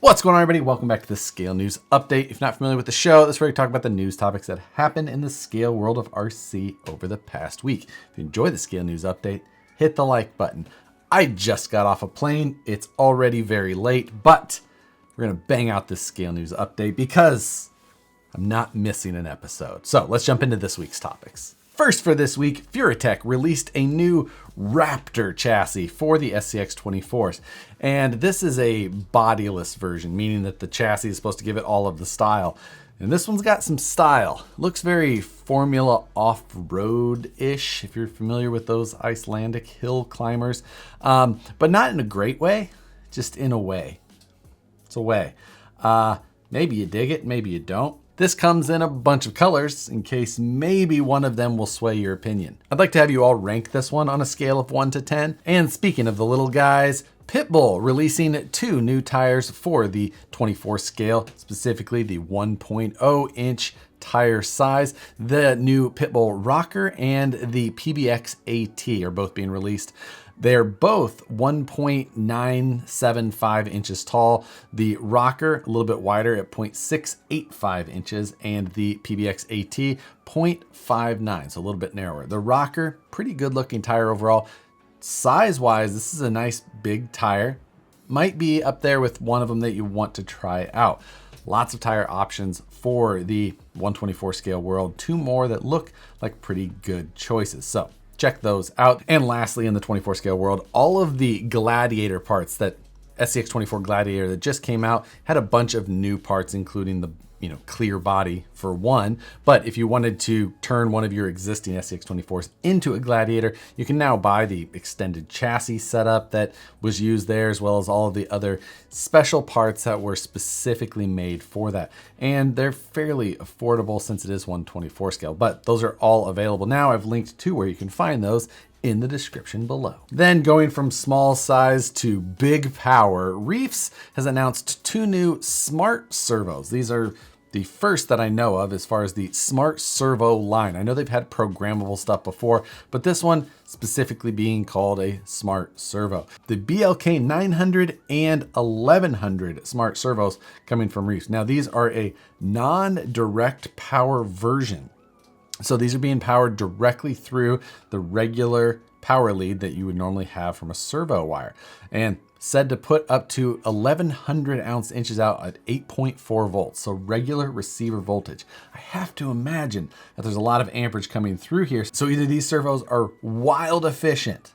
What's going on, everybody? Welcome back to the Scale News Update. If you're not familiar with the show, this is where we talk about the news topics that happened in the scale world of RC over the past week. If you enjoy the Scale News Update, hit the like button. I just got off a plane. It's already very late, but we're going to bang out this Scale News Update because I'm not missing an episode. So let's jump into this week's topics. First for this week, Furitek released a new Raptor chassis for the SCX-24s. And this is a bodyless version, meaning that the chassis is supposed to give it all of the style. And this one's got some style. Looks very Formula off-road-ish, if you're familiar with those Icelandic hill climbers. But not in a great way, just in a way. It's a way. Maybe you dig it, maybe you don't. This comes in a bunch of colors in case maybe one of them will sway your opinion. I'd like to have you all rank this one on a scale of 1 to 10. And speaking of the little guys, Pitbull releasing 2 new tires for the 24 scale, specifically the 1.0 inch tire size. The new Pitbull Rocker and the PBX AT are both being released. They're both 1.975 inches tall. The Rocker a little bit wider at 0.685 inches and the PBX AT 0.59, so a little bit narrower. The Rocker, pretty good looking tire overall. Size-wise, this is a nice big tire. Might be up there with one of them that you want to try out. Lots of tire options for the 124 scale world. 2 more that look like pretty good choices. So check those out. And lastly, in the 24 scale world, all of the Gladiator parts, that SCX-24 Gladiator that just came out, had a bunch of new parts, including the clear body for one. But if you wanted to turn one of your existing SCX-24s into a Gladiator, you can now buy the extended chassis setup that was used there, as well as all of the other special parts that were specifically made for that. And they're fairly affordable since it is 124 scale, but those are all available now. I've linked to where you can find those in the description below. Then going from small size to big power, Reefs has announced 2 new smart servos. These are the first that I know of as far as the smart servo line. I know they've had programmable stuff before, but this one specifically being called a smart servo. The BLK 900 and 1100 smart servos coming from Reefs. Now these are a non-direct power version. So these are being powered directly through the regular power lead that you would normally have from a servo wire, and said to put up to 1100 ounce inches out at 8.4 volts. So regular receiver voltage. I have to imagine that there's a lot of amperage coming through here. So either these servos are wild efficient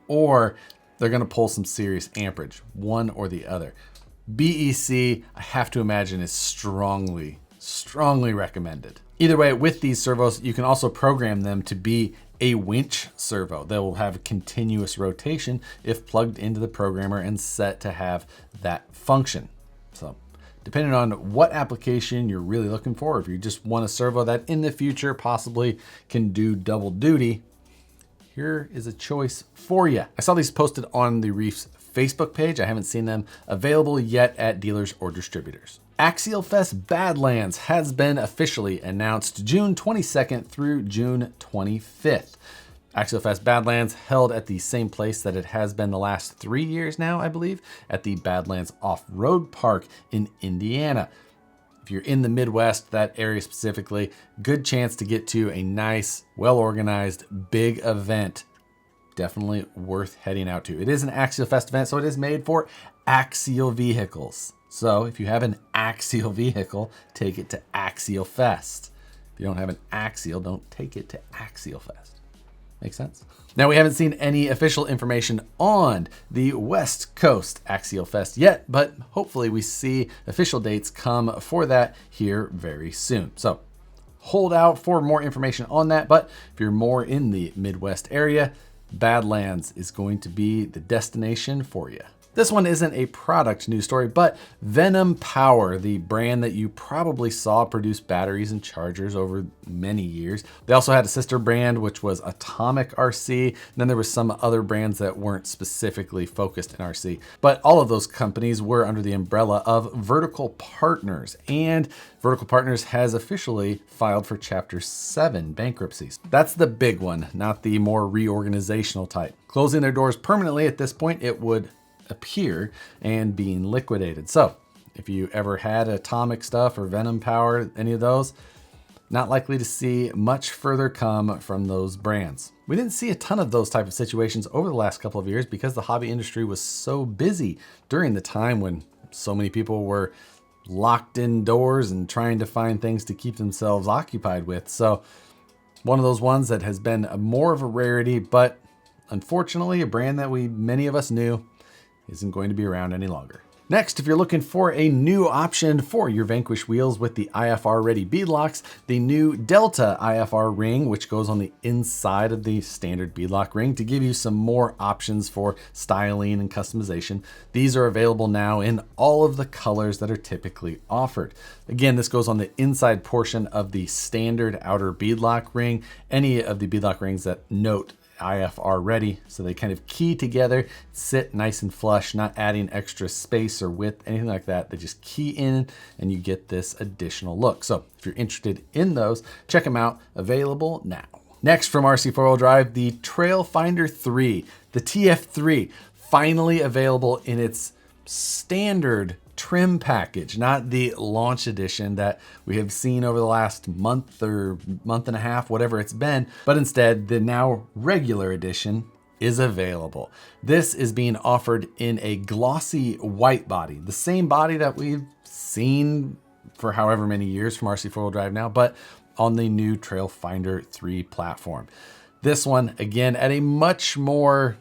or they're going to pull some serious amperage, one or the other. BEC, I have to imagine, is strongly recommended. Either way, with these servos, you can also program them to be a winch servo. They will have continuous rotation if plugged into the programmer and set to have that function. So depending on what application you're really looking for, if you just want a servo that in the future possibly can do double duty, here is a choice for you. I saw these posted on the Reefs Facebook page. I haven't seen them available yet at dealers or distributors. Axialfest Badlands has been officially announced June 22nd through June 25th. Axialfest Badlands held at the same place that it has been the last 3 years now, I believe, at the Badlands Off-Road Park in Indiana. If you're in the Midwest, that area specifically, good chance to get to a nice, well-organized, big event. Definitely worth heading out to. It is an Axialfest event, so it is made for axial vehicles. So if you have an axial vehicle, take it to Axialfest. If you don't have an axial, don't take it to Axialfest. Make sense? Now, we haven't seen any official information on the West Coast Axialfest yet, but hopefully we see official dates come for that here very soon. So hold out for more information on that. But if you're more in the Midwest area, Badlands is going to be the destination for you. This one isn't a product news story, but Venom Power, the brand that you probably saw produce batteries and chargers over many years. They also had a sister brand, which was Atomic RC. And then there was some other brands that weren't specifically focused in RC. But all of those companies were under the umbrella of Vertical Partners. And Vertical Partners has officially filed for Chapter 7 bankruptcies. That's the big one, not the more reorganizational type. Closing their doors permanently at this point, it would appear, and being liquidated. So If you ever had Atomic stuff or Venom Power, any of those, not likely to see much further come from those brands. We didn't see a ton of those type of situations over the last couple of years because the hobby industry was so busy during the time when so many people were locked indoors and trying to find things to keep themselves occupied with. So one of those ones that has been more of a rarity, but unfortunately a brand that many of us knew isn't going to be around any longer. Next, if you're looking for a new option for your Vanquish wheels with the IFR ready beadlocks, the new Delta IFR ring, which goes on the inside of the standard beadlock ring to give you some more options for styling and customization. These are available now in all of the colors that are typically offered. Again, this goes on the inside portion of the standard outer beadlock ring. Any of the beadlock rings that note IFR ready, so they kind of key together, sit nice and flush, not adding extra space or width, anything like that. They just key in and you get this additional look. So if you're interested in those, check them out, available now. Next from RC 4-wheel drive, the Trailfinder 3, the TF3, finally available in its standard trim package, not the launch edition that we have seen over the last month or month and a half, whatever it's been, but instead the now regular edition is available. This is being offered in a glossy white body, the same body that we've seen for however many years from RC 4-wheel drive now, but on the new Trailfinder 3 platform. This one, again, at a much more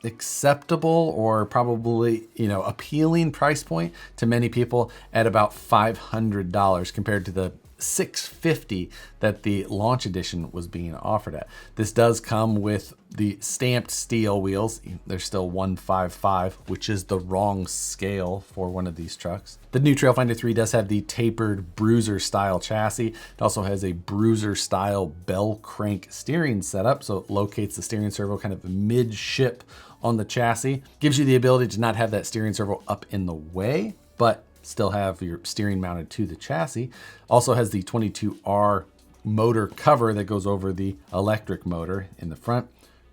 acceptable or probably, appealing price point to many people at about $500 compared to the $650 that the launch edition was being offered at. This does come with the stamped steel wheels. They're still 155, which is the wrong scale for one of these trucks. The new Trailfinder 3 does have the tapered bruiser style chassis. It also has a bruiser style bell crank steering setup, so it locates the steering servo kind of midship on the chassis. Gives you the ability to not have that steering servo up in the way, but still have your steering mounted to the chassis. Also has the 22R motor cover that goes over the electric motor in the front.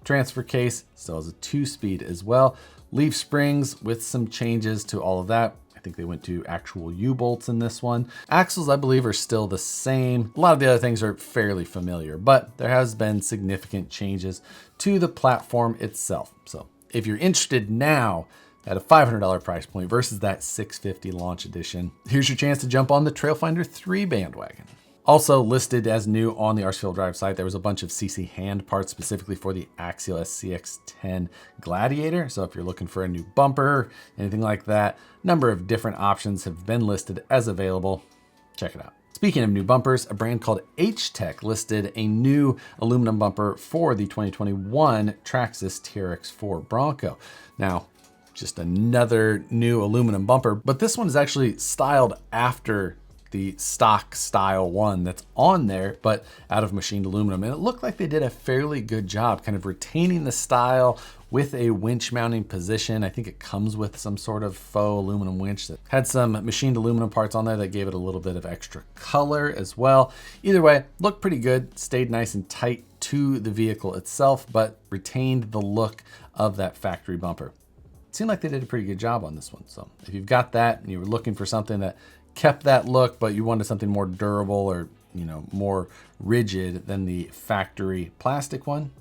Transfer case still has a 2-speed as well. Leaf springs with some changes to all of that. I think they went to actual U-bolts in this one. Axles, I believe, are still the same. A lot of the other things are fairly familiar, but there has been significant changes to the platform itself. So if you're interested now at a $500 price point versus that $650 launch edition, here's your chance to jump on the Trailfinder 3 bandwagon. Also listed as new on the RC 4-wheel drive site, there was a bunch of CC hand parts specifically for the Axial SCX10 Gladiator. So if you're looking for a new bumper, anything like that, a number of different options have been listed as available. Check it out. Speaking of new bumpers, a brand called H-Tech listed a new aluminum bumper for the 2021 Traxxas TRX4 Bronco. Now, just another new aluminum bumper, but this one is actually styled after the stock style one that's on there, but out of machined aluminum. And it looked like they did a fairly good job kind of retaining the style with a winch mounting position. I think it comes with some sort of faux aluminum winch that had some machined aluminum parts on there that gave it a little bit of extra color as well. Either way, looked pretty good, stayed nice and tight to the vehicle itself, but retained the look of that factory bumper. It seemed like they did a pretty good job on this one. So if you've got that and you were looking for something that kept that look, but you wanted something more durable or, more rigid than the factory plastic one,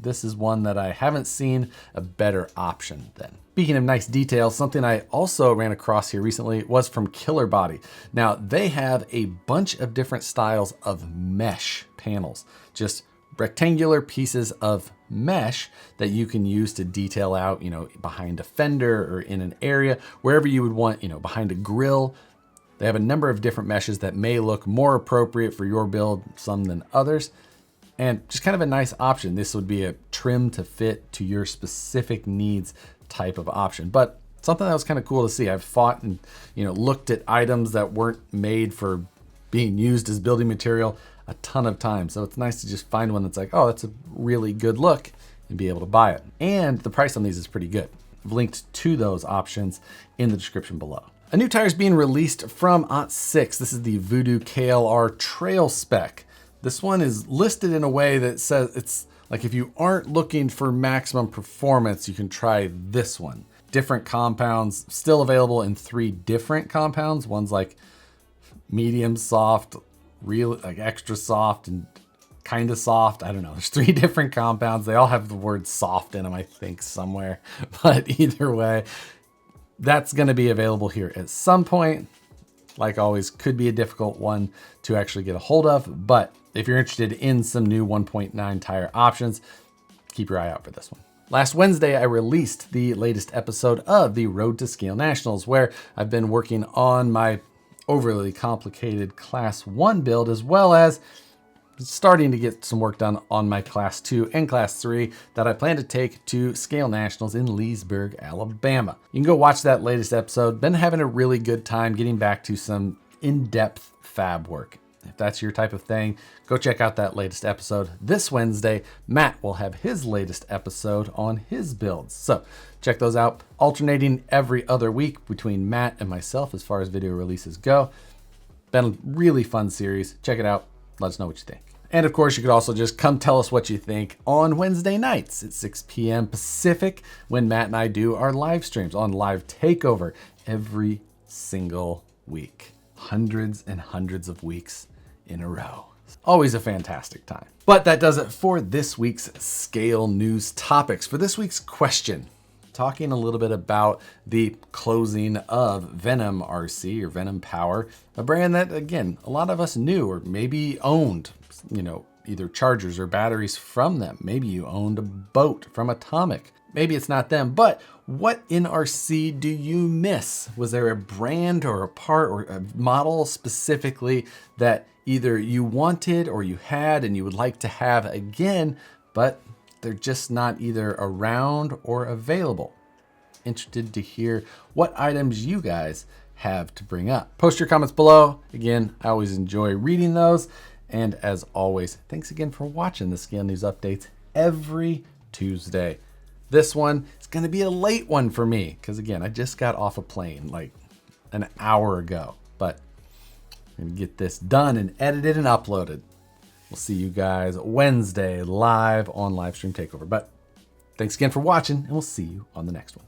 this is one that I haven't seen a better option than. Speaking of nice details, something I also ran across here recently was from Killer Body. Now, they have a bunch of different styles of mesh panels, just rectangular pieces of mesh that you can use to detail out, behind a fender or in an area, wherever you would want, behind a grill. They have a number of different meshes that may look more appropriate for your build, some than others. And just kind of a nice option. This would be a trim to fit to your specific needs type of option, but something that was kind of cool to see. I've fought and, looked at items that weren't made for being used as building material a ton of times. So it's nice to just find one that's like, oh, that's a really good look, and be able to buy it. And the price on these is pretty good. I've linked to those options in the description below. A new tire is being released from OT6. This is the Voodoo KLR Trail Spec. This one is listed in a way that says it's like if you aren't looking for maximum performance, you can try this one. different compounds, still available in 3 different compounds. One's like medium soft, real like extra soft, and kind of soft. I don't know. There's 3 different compounds. They all have the word soft in them, I think, somewhere. But either way, that's going to be available here at some point. Like always, could be a difficult one to actually get a hold of. But if you're interested in some new 1.9 tire options, keep your eye out for this one. Last Wednesday, I released the latest episode of the Road to Scale Nationals, where I've been working on my overly complicated Class 1 build, as well as starting to get some work done on my Class 2 and Class 3 that I plan to take to Scale Nationals in Leesburg, Alabama. You can go watch that latest episode. Been having a really good time getting back to some in-depth fab work. If that's your type of thing, go check out that latest episode. This Wednesday, Matt will have his latest episode on his builds. So check those out, alternating every other week between Matt and myself as far as video releases go. Been a really fun series. Check it out. Let us know what you think. And of course, you could also just come tell us what you think on Wednesday nights at 6 p.m. Pacific, when Matt and I do our live streams on Live Takeover every single week. Hundreds and hundreds of weeks in a row. Always a fantastic time. But that does it for this week's Scale News topics. For this week's question, talking a little bit about the closing of Venom RC, or Venom Power, a brand that, again, a lot of us knew or maybe owned, you know, either chargers or batteries from them. Maybe you owned a boat from Atomic. Maybe it's not them, but what in RC do you miss? Was there a brand or a part or a model specifically that either you wanted or you had and you would like to have again, but they're just not either around or available? Interested to hear what items you guys have to bring up. Post your comments below. Again, I always enjoy reading those. And as always, thanks again for watching the Scale News updates every Tuesday. This one is going to be a late one for me because, again, I just got off a plane like an hour ago. But I'm going to get this done and edited and uploaded. We'll see you guys Wednesday live on Livestream Takeover. But thanks again for watching, and we'll see you on the next one.